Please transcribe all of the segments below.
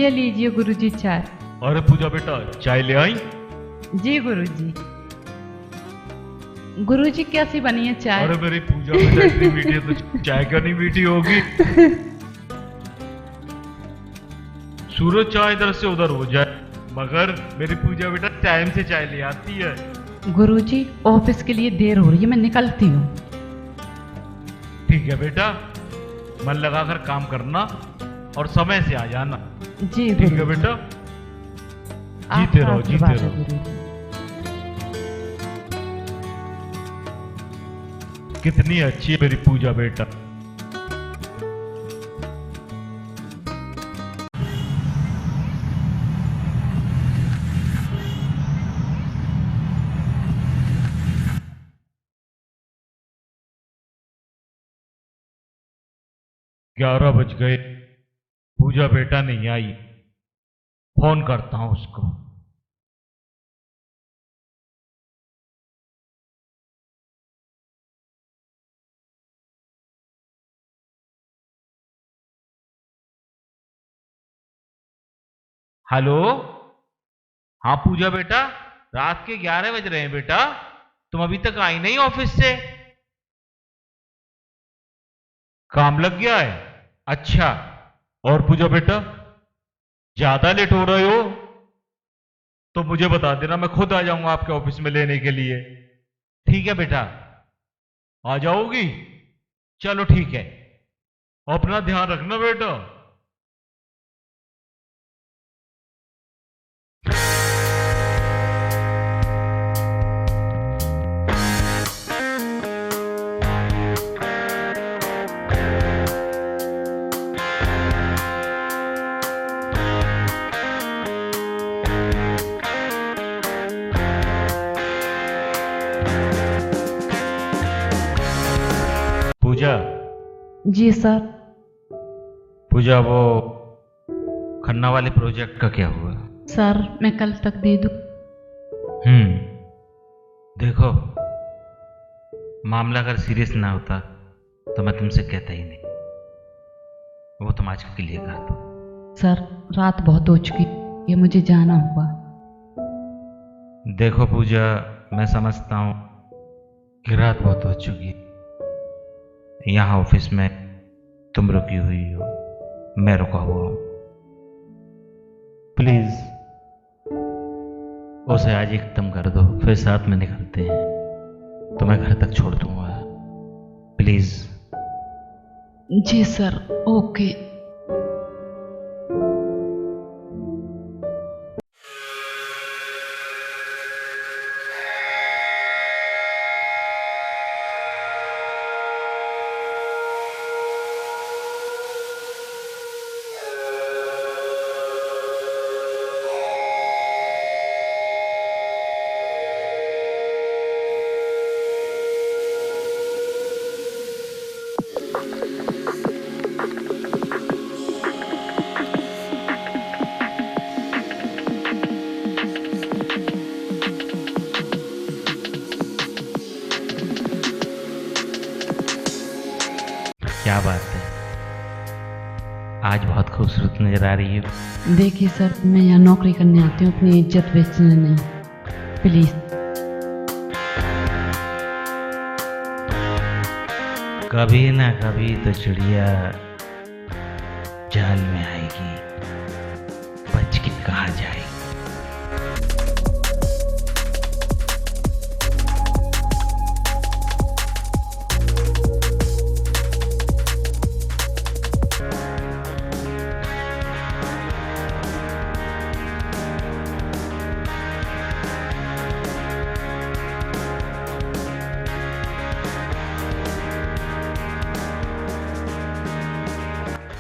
ये लीजिए गुरुजी चाय। अरे पूजा बेटा चाय ले आई? जी गुरुजी। गुरुजी कैसी बनी है चाय? अरे मेरी पूजा बेटा इतनी मीठी है तो चाय क्यों नहीं मीठी होगी? सूरज चाहे इधर से उधर हो जाए मगर मेरी पूजा बेटा टाइम से चाय ले आती है। गुरुजी ऑफिस के लिए देर हो रही है, मैं निकलती हूँ। ठीक है बेटा, मन लगाकर काम करना और समय से आ जाना। जी ठीक है बेटा, जीते रहो जीते रहो। गुरुजी कितनी अच्छी है मेरी पूजा बेटा। ग्यारह बज गए, पूजा बेटा नहीं आई। फोन करता हूं उसको। हेलो, हाँ पूजा बेटा, रात के 11 बज रहे हैं बेटा, तुम अभी तक आई नहीं ऑफिस से? काम लग गया है? अच्छा, और पूजा बेटा ज्यादा लेट हो रहे हो तो मुझे बता देना, मैं खुद आ जाऊंगा आपके ऑफिस में लेने के लिए। ठीक है बेटा, आ जाओगी? चलो ठीक है, अपना ध्यान रखना बेटा। पूजा। जी सर। पूजा वो खन्ना वाले प्रोजेक्ट का क्या हुआ? सर मैं कल तक दे दूं? देखो, मामला अगर सीरियस ना होता तो मैं तुमसे कहता ही नहीं। वो तुम आज के लिए कर दो। सर रात बहुत हो चुकी, ये मुझे जाना होगा। देखो पूजा, मैं समझता हूं कि रात बहुत हो चुकी, यहां ऑफिस में तुम रुकी हुई हो, मैं रुका हुआ हूं। प्लीज उसे आज ही खत्म कर दो, फिर साथ में निकलते हैं, तो मैं घर तक छोड़ दूंगा। प्लीज। जी सर, ओके। क्या बात है, आज बहुत खूबसूरत नजर आ रही है। देखिए सर, मैं यहाँ नौकरी करने आती हूँ, अपनी इज्जत बेचने नहीं। प्लीज। कभी ना कभी तो चिड़िया जाल में आएगी, बच के कहाँ जाएगी।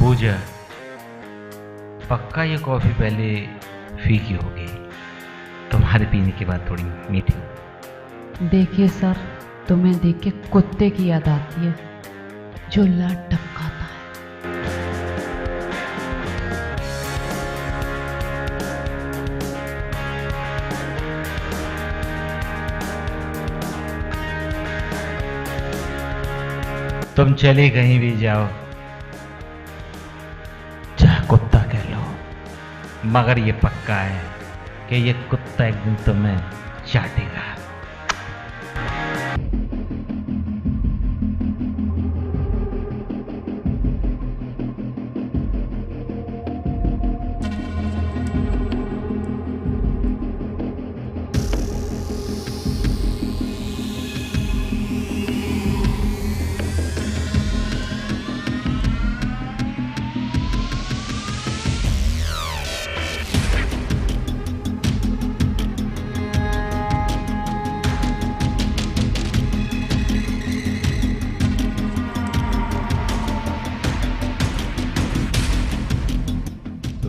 पूजा, पक्का ये कॉफी पहले फीकी होगी, तुम्हारे पीने के बाद थोड़ी मीठी। देखिए सर, तुम्हें देख के कुत्ते की याद आती है जो लात टपकाता है। तुम चले कहीं भी जाओ, चाहे कुत्ता कह लो, मगर ये पक्का है कि ये कुत्ता एक दिन तुम्हें चाटेगा।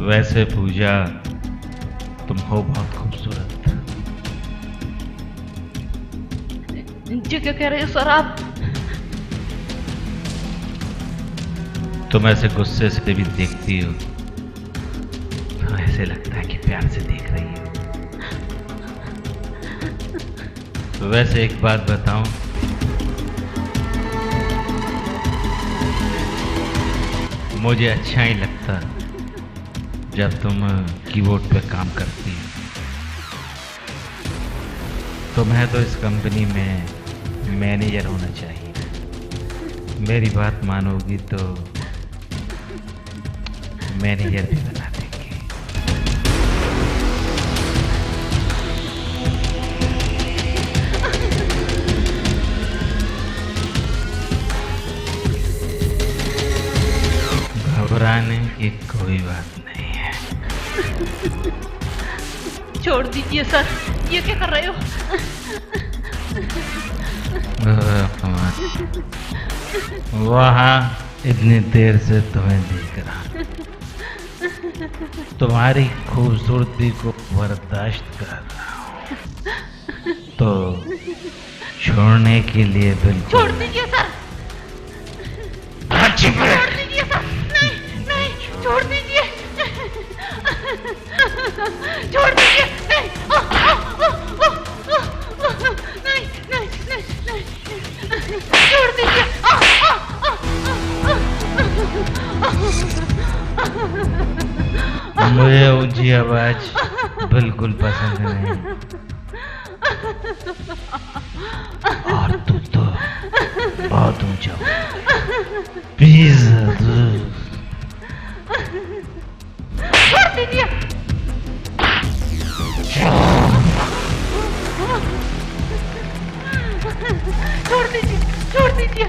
वैसे पूजा, तुम हो बहुत खूबसूरत। जी क्या कह रहे हो सर आप? तुम ऐसे गुस्से से भी देखती हो तो ऐसे लगता है कि प्यार से देख रही हो। वैसे एक बात बताऊं, मुझे अच्छा ही लगता जब तुम कीबोर्ड पे काम करती हो। तुम्हें तो इस कंपनी में मैनेजर होना चाहिए। मेरी बात मानोगी तो मैनेजर भी बना देंगे। घबराने की कोई बात नहीं है। छोड़ दीजिए सर, ये क्या कर रहे हो? वहाँ इतनी देर से तुम्हें देख रहा, तुम्हारी खूबसूरती को बर्दाश्त कर रहा हूँ, तो छोड़ने के लिए बिल्कुल। छोड़ दीजिए सर, छोड़ दीजिए सर, नहीं नहीं, छोड़ दीजिए, छोड़ दीजिए, नहीं, नहीं नहीं नहीं नहीं, छोड़ दीजिए। मुझे ऊंची आवाज बिल्कुल पसंद नहीं, और तू तो बहुत ऊंचा प्लीज छोड़ दीजिए। छोड़ दीजिए, छोड़ दीजिए।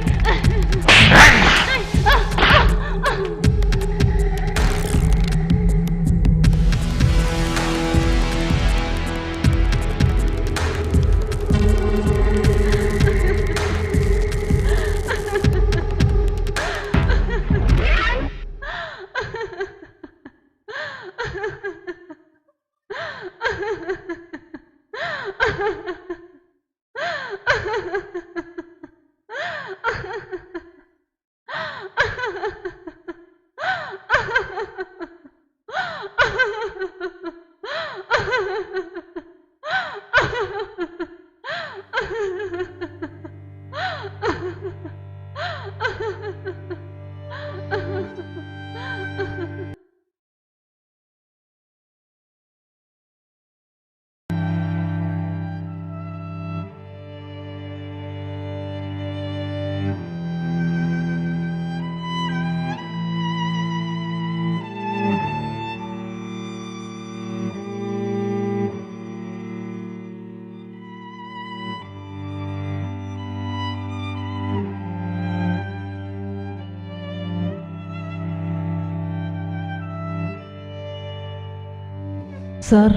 सर,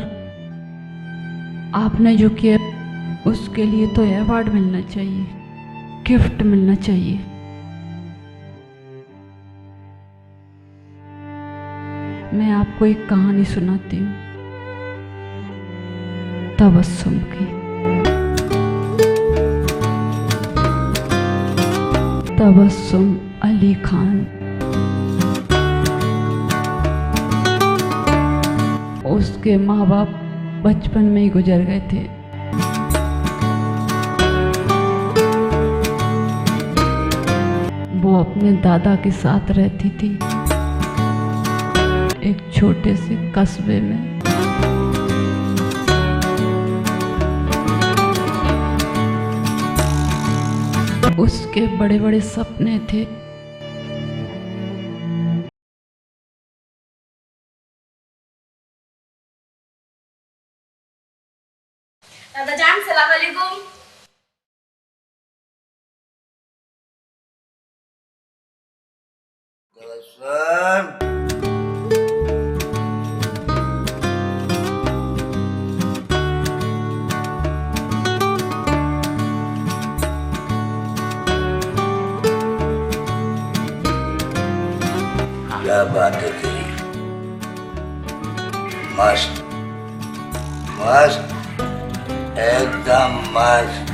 आपने जो किया उसके लिए तो अवार्ड मिलना चाहिए, गिफ्ट मिलना चाहिए। मैं आपको एक कहानी सुनाती हूँ, तबस्सुम की। तबस्सुम अली खान, उसके माँ बाप बचपन में ही गुजर गए थे। वो अपने दादा के साथ रहती थी। एक छोटे से कस्बे में। उसके बड़े बड़े सपने थे। दादा जान सलाम वालेकुम। क्या बात है तेरी, मस्त मस्त एकदम मस्त।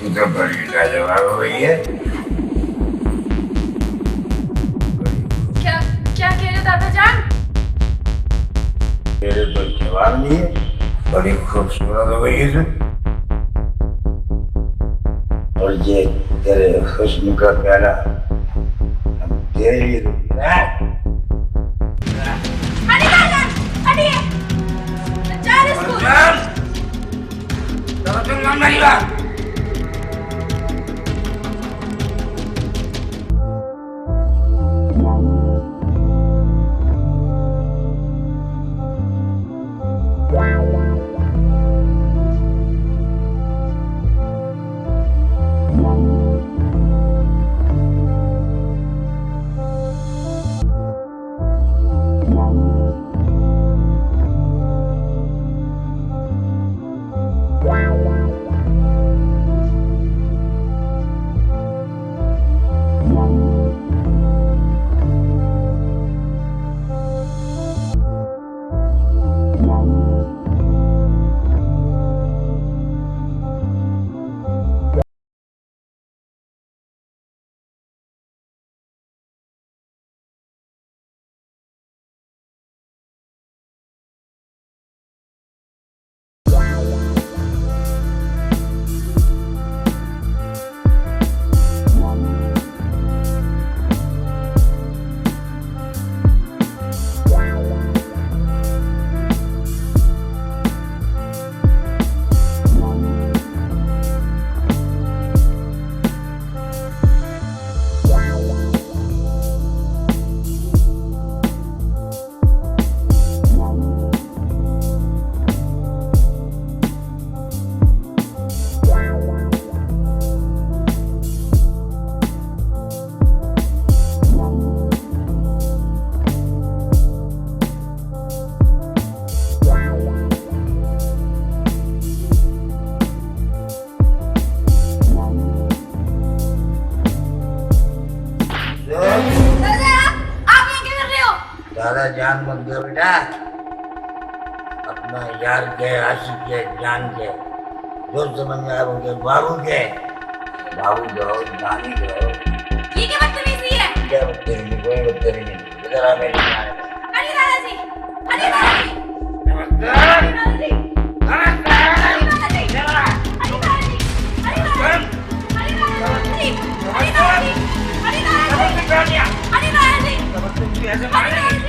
तू तो बड़ी लाजवाब हो गई है। क्या क्या कह रहे हो दादा जान? तेरे तो जवाब नहीं है, बड़ी खूबसूरत हो गई है तू। और ये तेरे हुस्न का प्याला हम तेरे लिए तो पीना है। हटिए दादा जान, हटिए। जा रहे स्कूल। चलो तुम मन मेरी बात। दादा जान मत गया बेटा, अपना यार के आशिक के जान के जो समझ में आए उनके बाबू के बाबू जाओ नानी जाओ। ये क्या बदतमीजी है? क्या बदतमीजी? कोई बदतमीजी नहीं। इधर आ मेरी जान। अरे दादाजी, अरे दादाजी, नमस्ते अरे दादाजी, नमस्ते। अरे दादाजी, अरे दादाजी, अरे दादाजी, अरे दादाजी, अरे दादाजी, अरे दादाजी, अरे दादाजी, अरे दादाजी।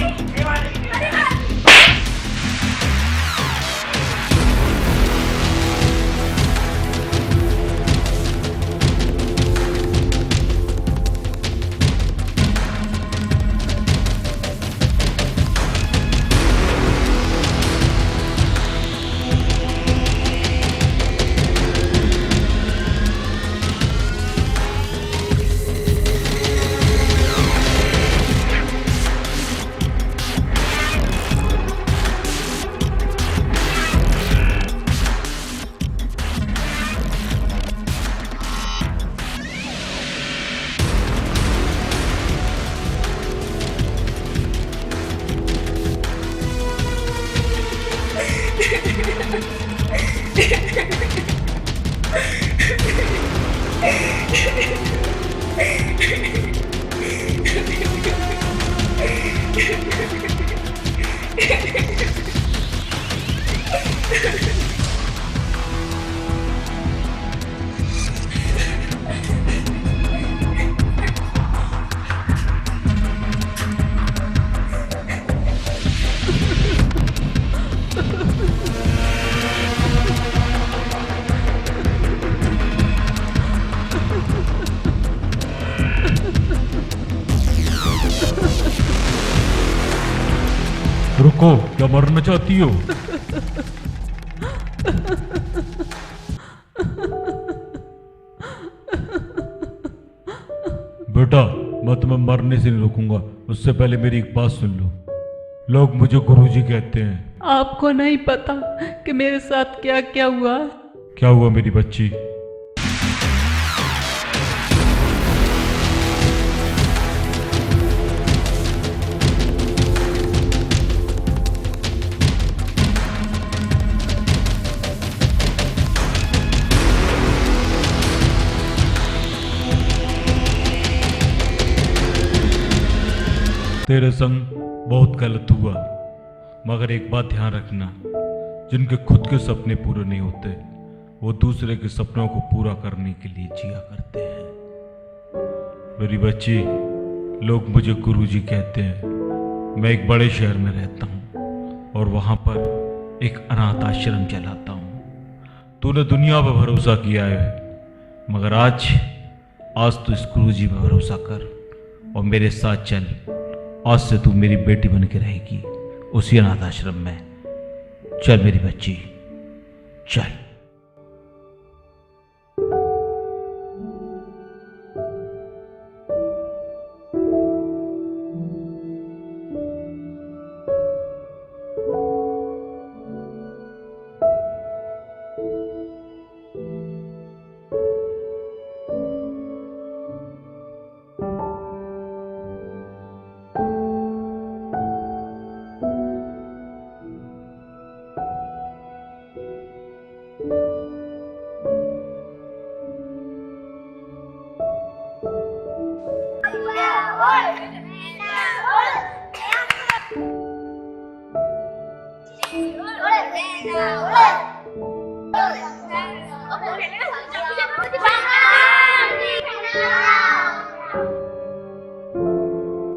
रुको, क्या मरना चाहती हो? बेटा, मैं तुम्हें मरने से नहीं रोकूंगा, उससे पहले मेरी एक बात सुन लो। लोग मुझे गुरुजी कहते हैं। आपको नहीं पता कि मेरे साथ क्या क्या हुआ। क्या हुआ मेरी बच्ची? तेरे संग बहुत गलत हुआ, मगर एक बात ध्यान रखना, जिनके खुद के सपने पूरे नहीं होते वो दूसरे के सपनों को पूरा करने के लिए जिया करते हैं। मेरी बच्ची, लोग मुझे गुरुजी कहते हैं। मैं एक बड़े शहर में रहता हूँ और वहाँ पर एक अनाथ आश्रम चलाता हूँ। तूने दुनिया पर भरोसा किया है, मगर आज तो इस गुरुजी पर भरोसा कर और मेरे साथ चल। आज से तू मेरी बेटी बन के रहेगी उसी अनाथ आश्रम में। चल मेरी बच्ची, चल।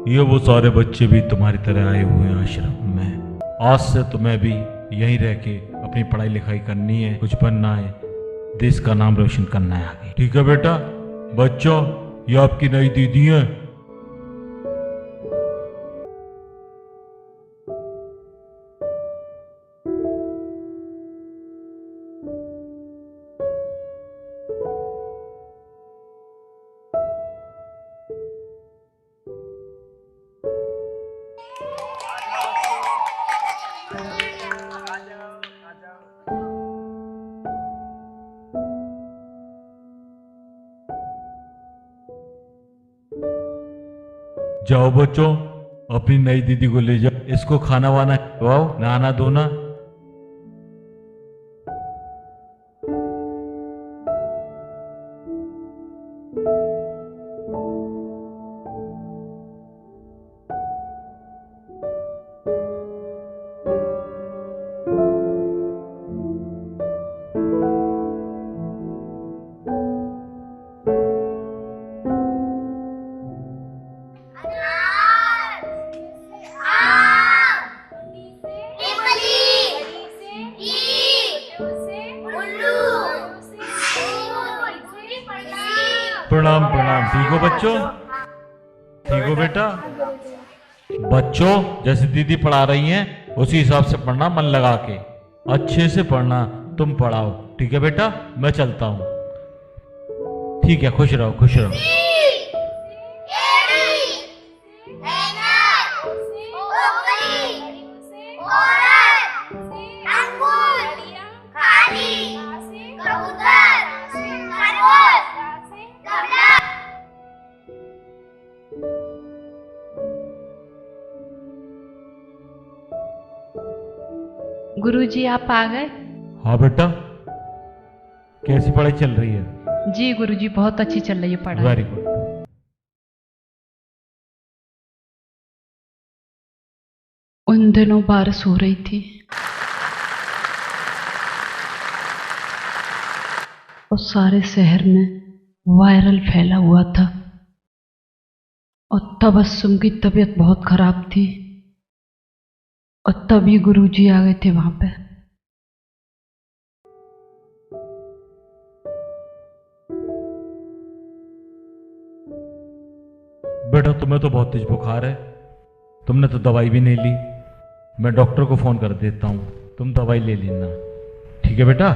ये वो सारे बच्चे भी तुम्हारी तरह आए हुए हैं आश्रम में। आज से तुम्हें भी यहीं रह के अपनी पढ़ाई लिखाई करनी है, कुछ बनना है, देश का नाम रोशन करना है आगे। ठीक है बेटा? बच्चों, ये आपकी नई दीदी है। जाओ बच्चों, अपनी नई दीदी को ले जाओ, इसको खाना वाना खिलाओ, नहाना धोना। प्रणाम प्रणाम। ठीक हो बच्चों? ठीक हो बेटा? बच्चों, जैसे दीदी पढ़ा रही हैं उसी हिसाब से पढ़ना, मन लगा के अच्छे से पढ़ना। तुम पढ़ाओ, ठीक है बेटा? मैं चलता हूँ। ठीक है, खुश रहो खुश रहो। गुरुजी, आप आ गए? हाँ बेटा, कैसी पढ़ाई चल रही है? जी गुरुजी, बहुत अच्छी चल रही है पढ़ाई। Very good. उन दिनों बारिश हो रही थी और सारे शहर में वायरल फैला हुआ था और तबस्सुम की तबीयत बहुत खराब थी और तभी गुरुजी आ गए थे वहां पे। बेटा तुम्हें तो बहुत तेज बुखार है, तुमने तो दवाई भी नहीं ली। मैं डॉक्टर को फोन कर देता हूँ, तुम दवाई ले लेना। ठीक है बेटा,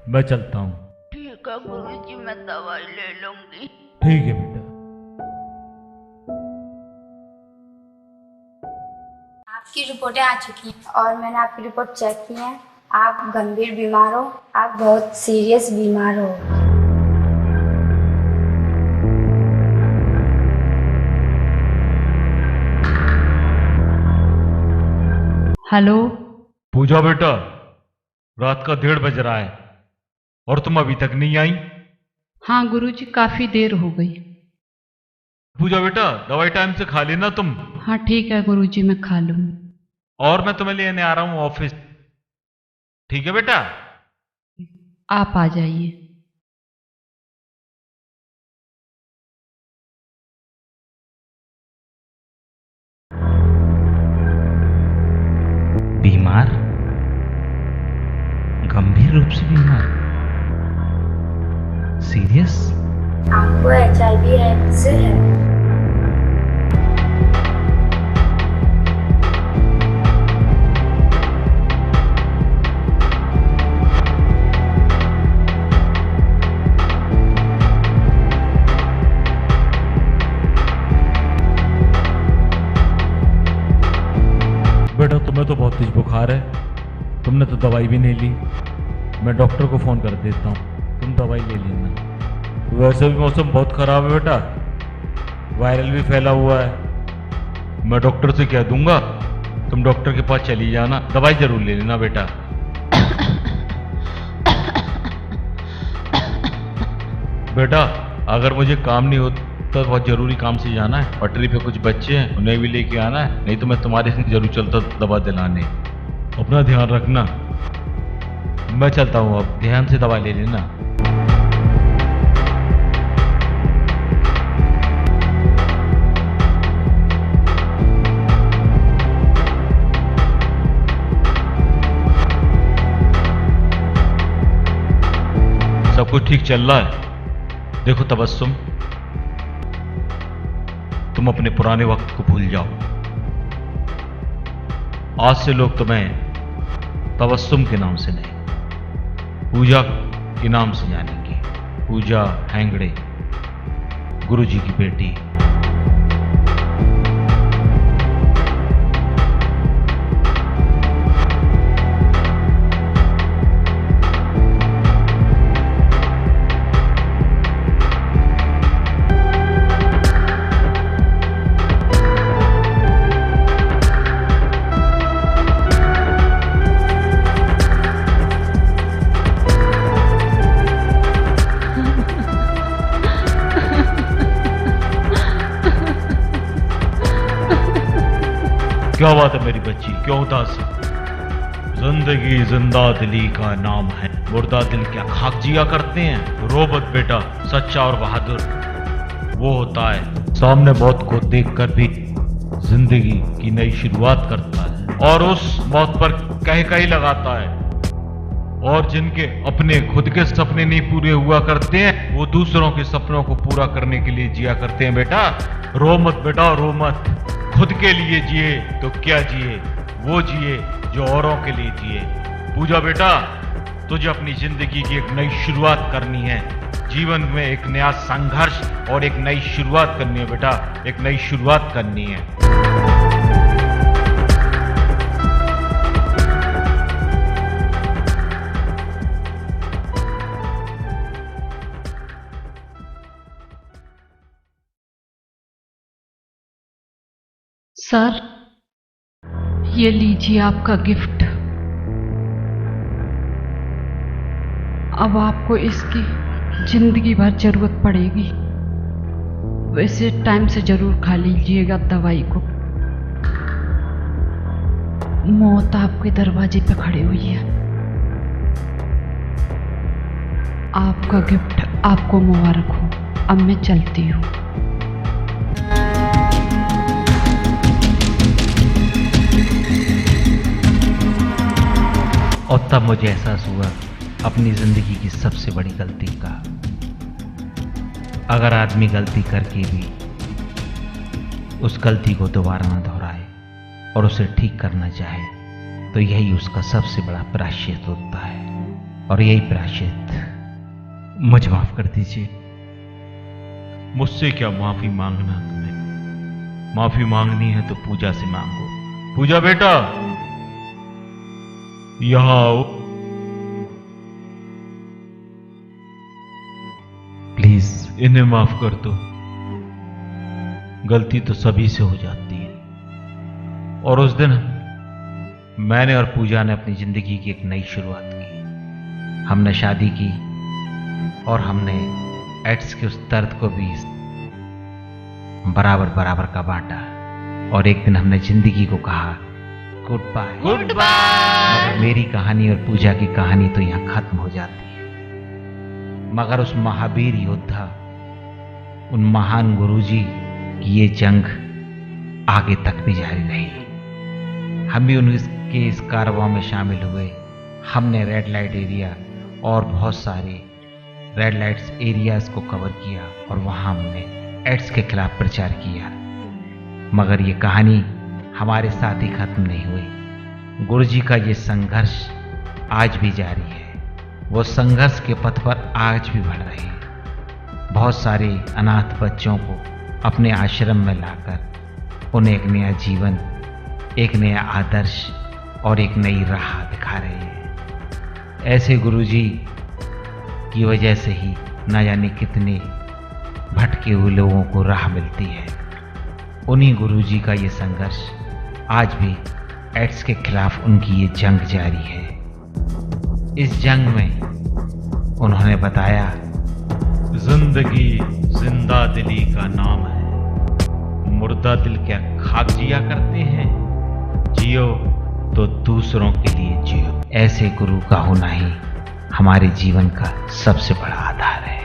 मैं चलता हूँ। ठीक है गुरुजी, मैं दवाई ले लूंगी। ठीक है बेटा। आपकी रिपोर्टें आ चुकी हैं और मैंने आपकी रिपोर्ट चेक की है। आप गंभीर बीमार हो, आप बहुत सीरियस बीमार हो। हेलो। पूजा बेटा, रात का 1:30 बज रहा है और तुम अभी तक नहीं आई। हाँ गुरुजी, काफी देर हो गई। पूजा बेटा, दवाई टाइम से खा लेना तुम। हाँ ठीक है गुरुजी, मैं खा लूँ। और मैं तुम्हें लेने आ रहा हूँ ऑफिस। ठीक है बेटा। आप आ जाइए। बीमार, गंभीर रूप से बीमार, सीरियस। आपको HIV एड्स है। बेटा तुम्हें तो बहुत तेज बुखार है, तुमने तो दवाई भी नहीं ली। मैं डॉक्टर को फोन कर देता हूँ, तुम दवाई ले लेना। वैसे भी मौसम बहुत खराब है बेटा, वायरल भी फैला हुआ है। मैं डॉक्टर से कह दूंगा, तुम डॉक्टर के पास चली जाना, दवाई जरूर ले लेना बेटा। बेटा अगर मुझे काम नहीं होता तो बहुत जरूरी काम से जाना है, पटरी पे कुछ बच्चे हैं, उन्हें भी लेके आना है, नहीं तो मैं तुम्हारे से जरूर चलता दवा दिलाने। अपना ध्यान रखना। मैं चलता हूँ, अब ध्यान से दवा ले लेना। सब कुछ ठीक चल रहा है। देखो तबस्सुम, तुम अपने पुराने वक्त को भूल जाओ। आज से लोग तुम्हें तबस्सुम के नाम से नहीं, पूजा के नाम से जानेंगे। पूजा हेंगड़े, गुरुजी की बेटी। क्या बात है मेरी बच्ची, क्यों उदास है? जिंदगी जिंदा दिली का नाम है, मुर्दा दिल क्या खाक जिया करते हैं? रो मत बेटा, सच्चा और बहादुर वो होता है सामने मौत को देखकर भी जिंदगी की नई शुरुआत करता है और उस मौत पर कही लगाता है। और जिनके अपने खुद के सपने नहीं पूरे हुआ करते हैं, वो दूसरों के सपनों को पूरा करने के लिए जिया करते हैं। बेटा रो मत बेटा, रो मत। खुद के लिए जिए तो क्या जिए, वो जिए जो औरों के लिए जिए। पूजा बेटा, तुझे अपनी जिंदगी की एक नई शुरुआत करनी है। जीवन में एक नया संघर्ष और एक नई शुरुआत करनी है बेटा, एक नई शुरुआत करनी है। सर, ये लीजिए आपका गिफ्ट। अब आपको इसकी जिंदगी भर जरूरत पड़ेगी। वैसे टाइम से जरूर खा लीजिएगा दवाई को। मौत आपके दरवाजे पे खड़ी हुई है। आपका गिफ्ट आपको मुबारक हो। अब मैं चलती हूँ। और तब मुझे एहसास हुआ अपनी जिंदगी की सबसे बड़ी गलती का। अगर आदमी गलती करके भी उस गलती को दोबारा न दोहराए और उसे ठीक करना चाहे तो यही उसका सबसे बड़ा प्रायश्चित होता है। और यही प्रायश्चित मुझे माफ कर दीजिए। मुझसे क्या माफी मांगना तुम्हें? माफी मांगनी है तो पूजा से मांगो। पूजा बेटा, यहां आओ। प्लीज इन्हें माफ कर दो। गलती तो सभी से हो जाती है। और उस दिन मैंने और पूजा ने अपनी जिंदगी की एक नई शुरुआत की। हमने शादी की और हमने एड्स के उस दर्द को भी बराबर बराबर का बांटा। और एक दिन हमने जिंदगी को कहा गुड बाय। Good bye. मेरी कहानी और पूजा की कहानी तो यहां खत्म हो जाती है, मगर उस महावीर योद्धा, उन महान गुरुजी की ये जंग आगे तक भी जारी रही। हम भी उनके इस कारवां में शामिल हुए। हमने रेड लाइट एरिया और बहुत सारे रेड लाइट्स एरियाज को कवर किया और वहां हमने एड्स के खिलाफ प्रचार किया। मगर ये कहानी हमारे साथ ही खत्म नहीं हुई। गुरुजी का ये संघर्ष आज भी जारी है। वो संघर्ष के पथ पर आज भी बढ़ रहे हैं। बहुत सारे अनाथ बच्चों को अपने आश्रम में लाकर उन्हें एक नया जीवन, एक नया आदर्श और एक नई राह दिखा रहे हैं। ऐसे गुरुजी की वजह से ही न जाने कितने भटके हुए लोगों को राह मिलती है। उन्हीं गुरुजी का ये संघर्ष आज भी एड्स के खिलाफ उनकी ये जंग जारी है। इस जंग में उन्होंने बताया, जिंदगी जिंदा दिली का नाम है। मुर्दा दिल क्या खाक जिया करते हैं? जियो तो दूसरों के लिए जियो। ऐसे गुरु का होना ही हमारे जीवन का सबसे बड़ा आधार है।